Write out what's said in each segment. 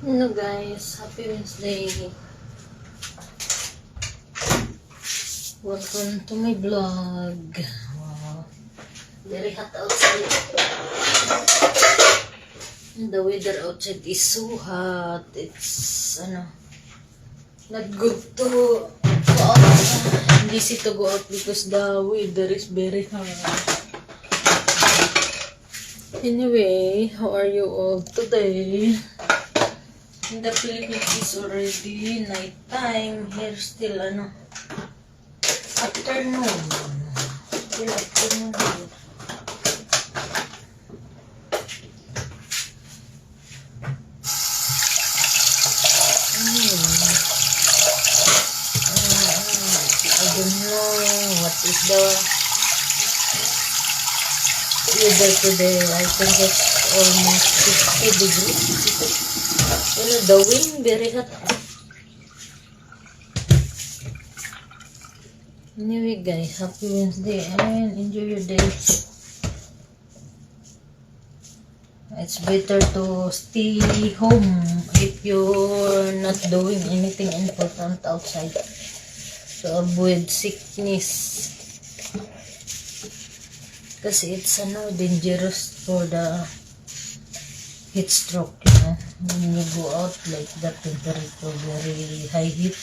Hello guys, happy Wednesday. Welcome to my vlog. Wow, very hot outside. And the weather outside is so hot. It's not good to go out. Easy to go out because the weather is very hot. Anyway, how are you all today? In the Philippines is already night time. Here still afternoon. Still afternoon here. I don't know what is the weather today. I think it's almost 50 degrees. The wind very hot. Anyway guys, happy Wednesday and enjoy your day. It's better to stay home if you're not doing anything important outside to avoid sickness. Kasi it's dangerous for the heat stroke, when you go out like that, temperature very high heat.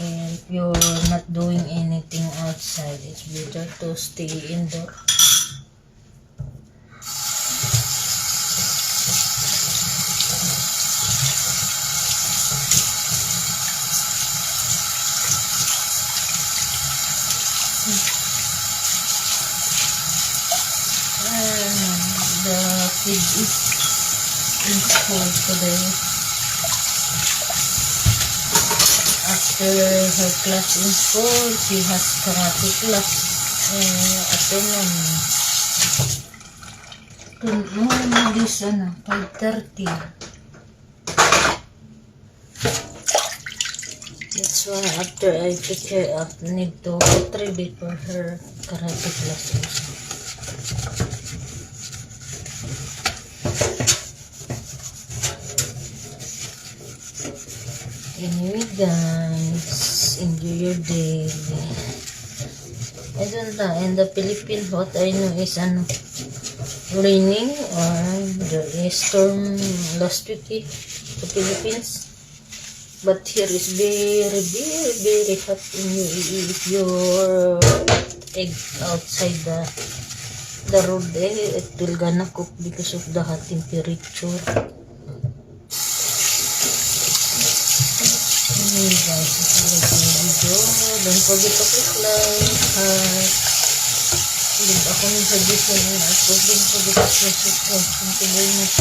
And if you're not doing anything outside, it's better to stay indoor. The kid is in school today. After her class in school, she has karate class afternoon. This 5:30. That's why after I pick her up, need to get ready for her karate class also. Anyway guys, enjoy your day. I don't know, in the Philippines what I know is raining, or there is storm last week the Philippines. But here is very hot in UAE. If you're outside the road, it will gonna cook because of the hot temperature. Hey guys, if you like my video, don't forget to click like, heart. Leave a comment suggestion and don't forget to subscribe. Thank you very much.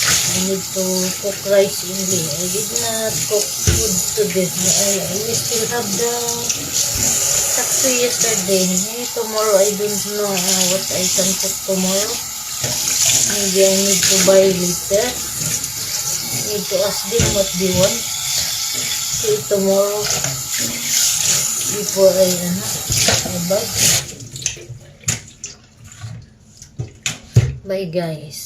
I need to cook rice only. I did not cook food today. I still have the sakso yesterday. Tomorrow I don't know what I can cook tomorrow. Maybe I need to buy later. I need to ask them what they want. Tomorrow before I buy. Bye guys.